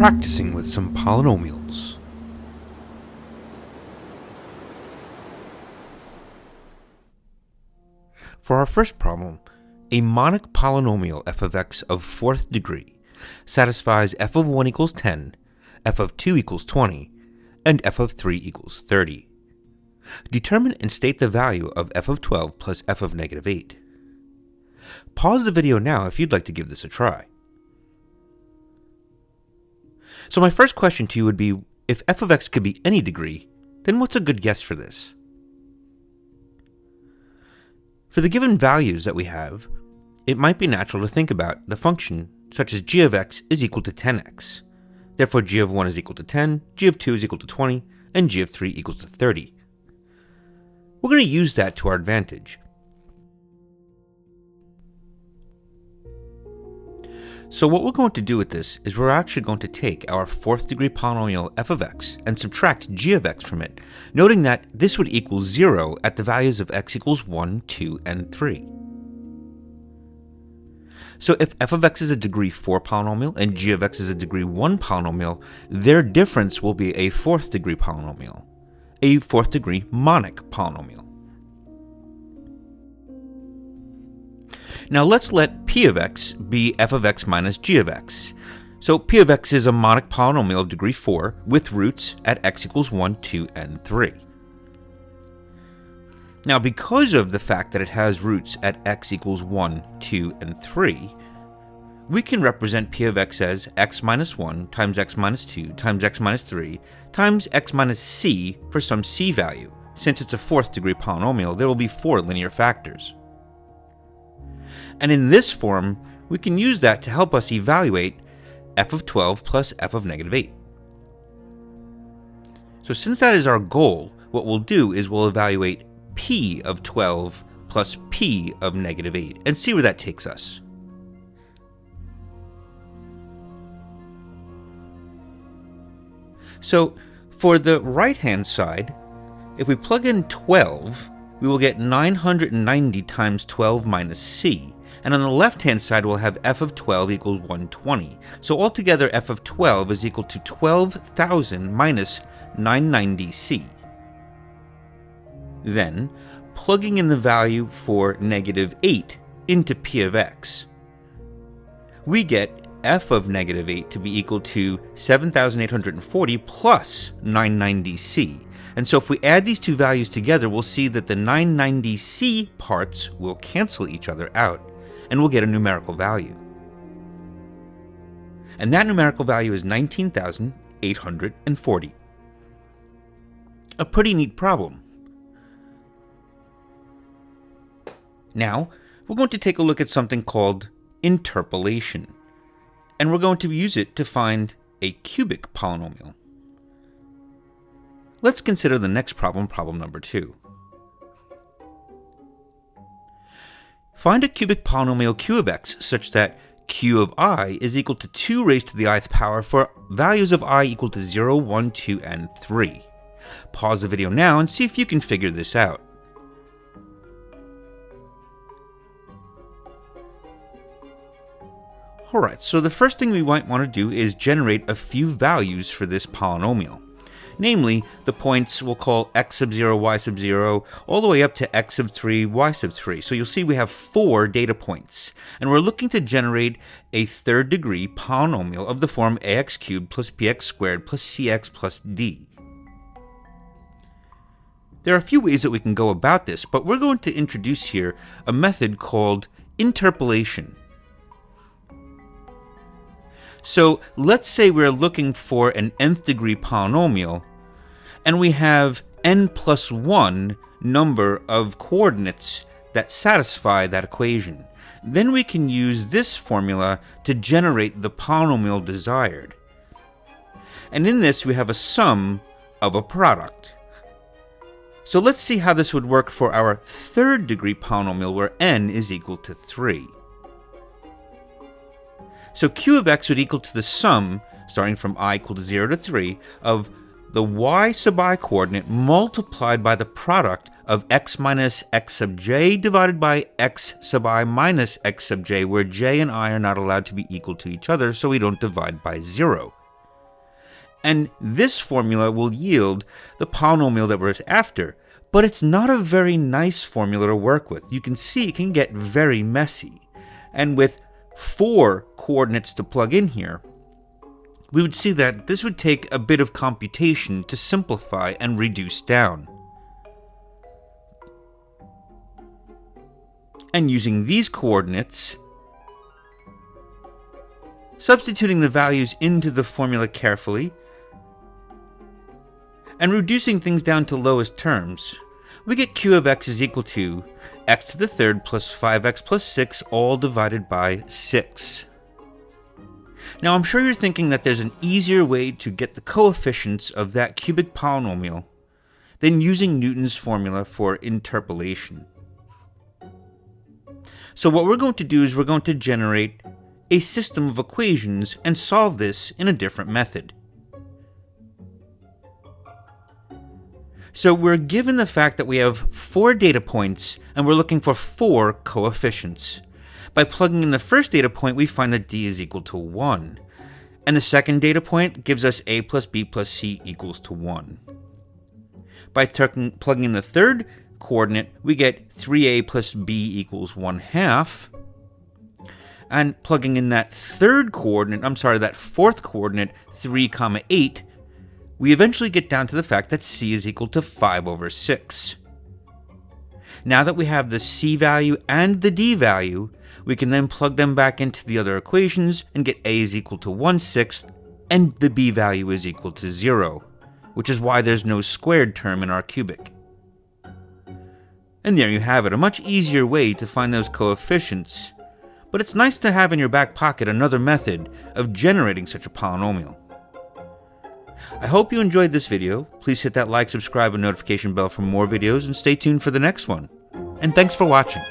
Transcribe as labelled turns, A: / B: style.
A: practicing with some polynomials. For our first problem, a monic polynomial f of x of fourth degree satisfies f of 1 equals 10, f of 2 equals 20, and f of 3 equals 30. Determine and state the value of f of 12 plus f of negative 8. Pause the video now if you'd like to give this a try. So my first question to you would be, if f of x could be any degree, then what's a good guess for this? For the given values that we have, it might be natural to think about the function such as g of x is equal to 10x. Therefore g of 1 is equal to 10, g of 2 is equal to 20, and g of 3 equals to 30. We're going to use that to our advantage. So what we're going to do with this is we're actually going to take our fourth degree polynomial f of x and subtract g of x from it, noting that this would equal 0 at the values of x equals 1, 2, and 3. So if f of x is a degree 4 polynomial and g of x is a degree 1 polynomial, their difference will be a fourth degree polynomial, a fourth degree monic polynomial. Now let's let p of x be f of x minus g of x. So p of x is a monic polynomial of degree 4 with roots at x equals 1, 2, and 3. Now because of the fact that it has roots at x equals 1, 2, and 3, we can represent p of x as x minus 1 times x minus 2 times x minus 3 times x minus c for some c value. Since it's a fourth degree polynomial, there will be 4 linear factors. And in this form, we can use that to help us evaluate f of 12 plus f of negative 8. So since that is our goal, what we'll do is we'll evaluate p of 12 plus p of negative 8 and see where that takes us. So for the right-hand side, if we plug in 12, we will get 990 times 12 minus c. And on the left-hand side, we'll have f of 12 equals 120. So altogether, f of 12 is equal to 12,000 minus 990c. Then, plugging in the value for negative 8 into p of x, we get f of negative 8 to be equal to 7,840 plus 990c. And so if we add these two values together, we'll see that the 990c parts will cancel each other out, and we'll get a numerical value. And that numerical value is 19,840. A pretty neat problem. Now, we're going to take a look at something called interpolation, and we're going to use it to find a cubic polynomial. Let's consider the next problem, problem number 2. Find a cubic polynomial q of x such that q of I is equal to 2 raised to the ith power for values of I equal to 0, 1, 2, and 3. Pause the video now and see if you can figure this out. Alright, so the first thing we might want to do is generate a few values for this polynomial. Namely, the points we'll call x sub 0, y sub 0, all the way up to x sub 3, y sub 3. So you'll see we have 4 data points, and we're looking to generate a third degree polynomial of the form ax cubed plus bx squared plus cx plus d. There are a few ways that we can go about this, but we're going to introduce here a method called interpolation. So let's say we're looking for an nth degree polynomial, and we have n plus 1 number of coordinates that satisfy that equation. Then we can use this formula to generate the polynomial desired. And in this we have a sum of a product. So let's see how this would work for our third degree polynomial where n is equal to 3. So q of x would equal to the sum, starting from I equal to 0 to 3, of the y sub I coordinate multiplied by the product of x minus x sub j divided by x sub I minus x sub j, where j and I are not allowed to be equal to each other, so we don't divide by 0. And this formula will yield the polynomial that we're after. But it's not a very nice formula to work with. You can see it can get very messy. And with 4 coordinates to plug in here, we would see that this would take a bit of computation to simplify and reduce down. And using these coordinates, substituting the values into the formula carefully, and reducing things down to lowest terms, we get q of x is equal to x to the third plus 5x plus 6 all divided by 6. Now I'm sure you're thinking that there's an easier way to get the coefficients of that cubic polynomial than using Newton's formula for interpolation. So what we're going to do is we're going to generate a system of equations and solve this in a different method. So we're given the fact that we have 4 data points and we're looking for 4 coefficients. By plugging in the first data point, we find that d is equal to 1. And the second data point gives us a plus b plus c equals to 1. By plugging in the third coordinate, we get 3a plus b equals 1/2. And plugging in that that fourth coordinate, 3, 8, we eventually get down to the fact that c is equal to 5/6. Now that we have the c value and the d value, we can then plug them back into the other equations and get a is equal to 1/6 and the b value is equal to 0, which is why there's no squared term in our cubic. And there you have it, a much easier way to find those coefficients, but it's nice to have in your back pocket another method of generating such a polynomial. I hope you enjoyed this video. Please hit that like, subscribe, and notification bell for more videos and stay tuned for the next one. And thanks for watching.